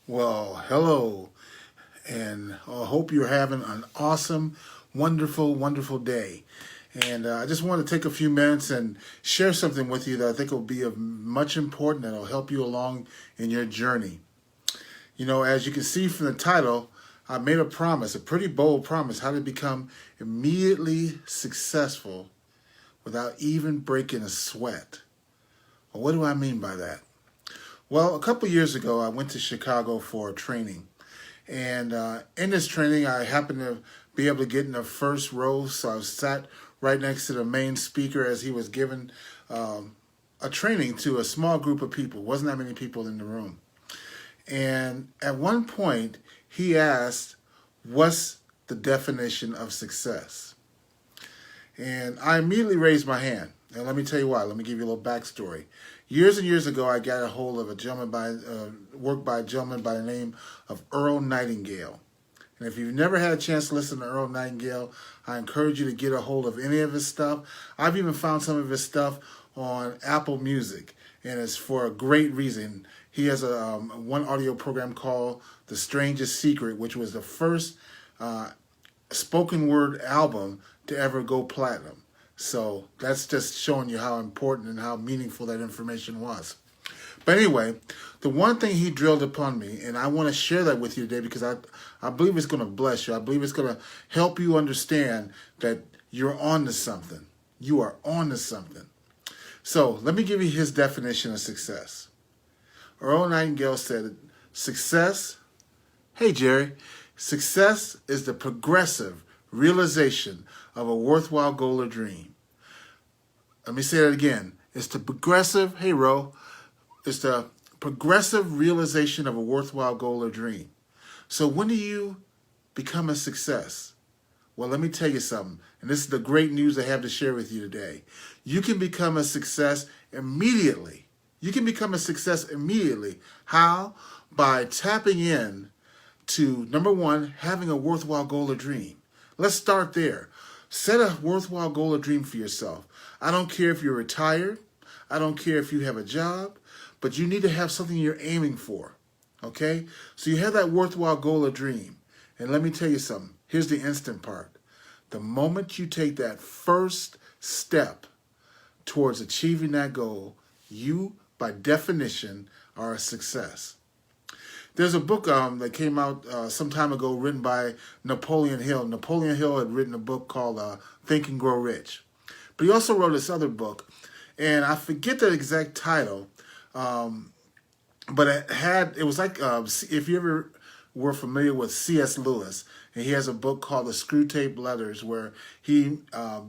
Well, hello, and I hope you're having an awesome, wonderful, wonderful day. And I just want to take a few minutes and share something with you that I think will be of much important and will help you along in your journey. As you can see from the title, I made a promise, a pretty bold promise, how to become immediately successful without even breaking a sweat. Well, what do I mean by that? Well, a couple years ago, I went to Chicago for a training. And in this training, I happened to be able to get in the first row. So I sat right next to the main speaker as he was giving a training to a small group of people. Wasn't that many people in the room. And at one point, he asked, "What's the definition of success?" And I immediately raised my hand. And let me tell you why. Let me give you a little backstory. Years and years ago, I got a hold of a gentleman work by a gentleman by the name of Earl Nightingale. And if you've never had a chance to listen to Earl Nightingale, I encourage you to get a hold of any of his stuff. I've even found some of his stuff on Apple Music, and it's for a great reason. He has one audio program called The Strangest Secret, which was the first spoken word album to ever go platinum. So that's just showing you how important and how meaningful that information was. But anyway, the one thing he drilled upon me, and I want to share that with you today because I believe it's going to bless you. I believe it's going to help you understand that you're on to something. You are on to something. So let me give you his definition of success. Earl Nightingale said, success, hey Jerry, success is the progressive realization of a worthwhile goal or dream. Let me say that again. It's the progressive, hey Ro, it's the progressive realization of a worthwhile goal or dream. So when do you become a success? Well, let me tell you something, and this is the great news I have to share with you today. You can become a success immediately. You can become a success immediately. How? By tapping in to, number one, having a worthwhile goal or dream. Let's start there. Set a worthwhile goal or dream for yourself. I don't care if you're retired. I don't care if you have a job, but you need to have something you're aiming for, okay? So you have that worthwhile goal or dream. And let me tell you something. Here's the instant part. The moment you take that first step towards achieving that goal, you, by definition, are a success. There's a book that came out some time ago written by Napoleon Hill. Napoleon Hill had written a book called Think and Grow Rich. But he also wrote this other book, and I forget the exact title, but it was like, if you ever were familiar with C.S. Lewis, and he has a book called the Screwtape Letters, where he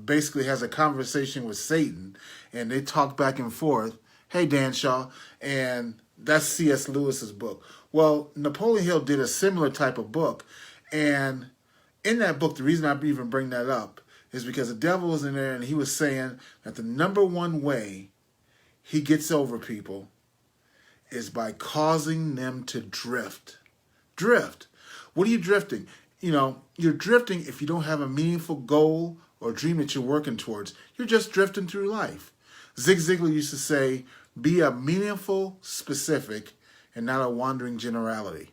basically has a conversation with Satan, and they talk back and forth. Hey, Dan Shaw, and that's C.S. Lewis's book. Well, Napoleon Hill did a similar type of book, and in that book, the reason I even bring that up is because the devil was in there, and he was saying that the number one way he gets over people is by causing them to drift. Drift. What are you drifting? You're drifting if you don't have a meaningful goal or dream that you're working towards. You're just drifting through life. Zig Ziglar used to say, be a meaningful specific and not a wandering generality.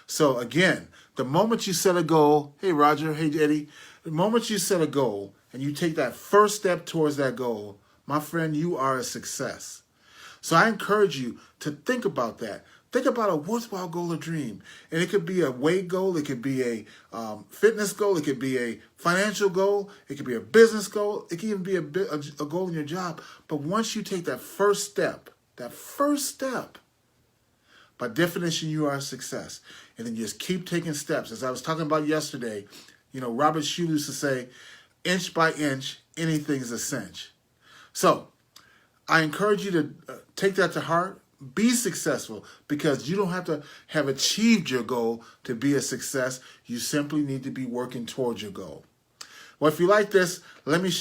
So again, the moment you set a goal, hey Roger, hey Eddie, the moment you set a goal and you take that first step towards that goal, my friend, you are a success. So I encourage you to think about that. Think about a worthwhile goal or dream. And it could be a weight goal. It could be a fitness goal. It could be a financial goal. It could be a business goal. It can even be a goal in your job. But once you take that first step, by definition, you are a success. And then you just keep taking steps. As I was talking about yesterday, Robert Schull used to say, inch by inch, anything's a cinch. So I encourage you to take that to heart. Be successful, because you don't have to have achieved your goal to be a success. You simply need to be working towards your goal. Well, if you like this, let me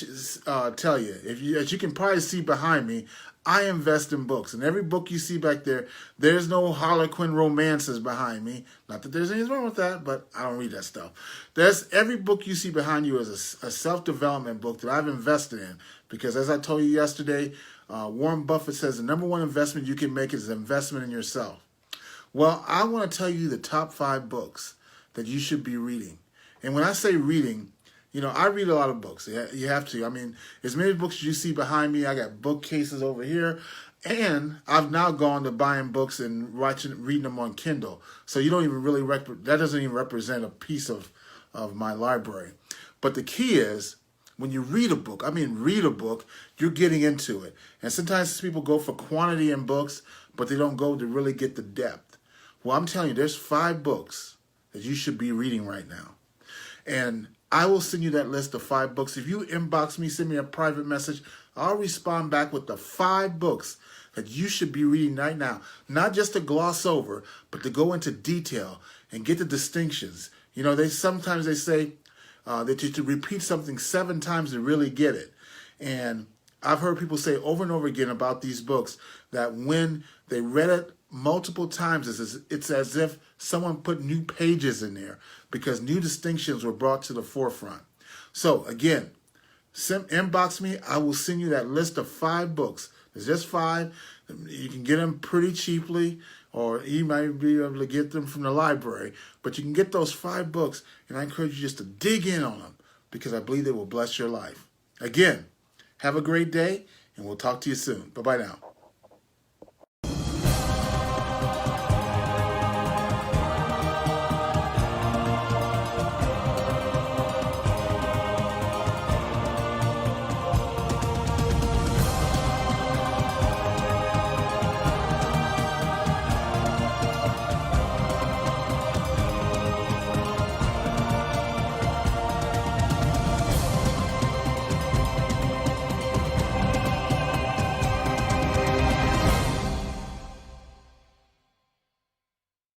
tell you, as you can probably see behind me, I invest in books. And every book you see back there, there's no Harlequin romances behind me. Not that there's anything wrong with that, but I don't read that stuff. Every book you see behind you is a self-development book that I've invested in. Because as I told you yesterday, Warren Buffett says the number one investment you can make is an investment in yourself. Well, I want to tell you the top 5 books that you should be reading. And when I say reading, you know, I read a lot of books. You have to. I mean, as many books as you see behind me, I got bookcases over here. And I've now gone to buying books and reading them on Kindle. So you don't even really, that doesn't even represent a piece of my library. But the key is, when you read a book, I mean read a book, you're getting into it. And sometimes people go for quantity in books, but they don't go to really get the depth. Well, I'm telling you, there's 5 books that you should be reading right now. And I will send you that list of 5 books. If you inbox me, send me a private message, I'll respond back with the 5 books that you should be reading right now. Not just to gloss over, but to go into detail and get the distinctions. You know, sometimes they say that you should repeat something 7 times to really get it. And I've heard people say over and over again about these books that when they read it multiple times, it's as if someone put new pages in there because new distinctions were brought to the forefront. So again, inbox me. I will send you that list of 5 books. There's just 5. You can get them pretty cheaply, or you might be able to get them from the library. But you can get those 5 books, and I encourage you just to dig in on them because I believe they will bless your life. Again, have a great day, and we'll talk to you soon. Bye-bye now.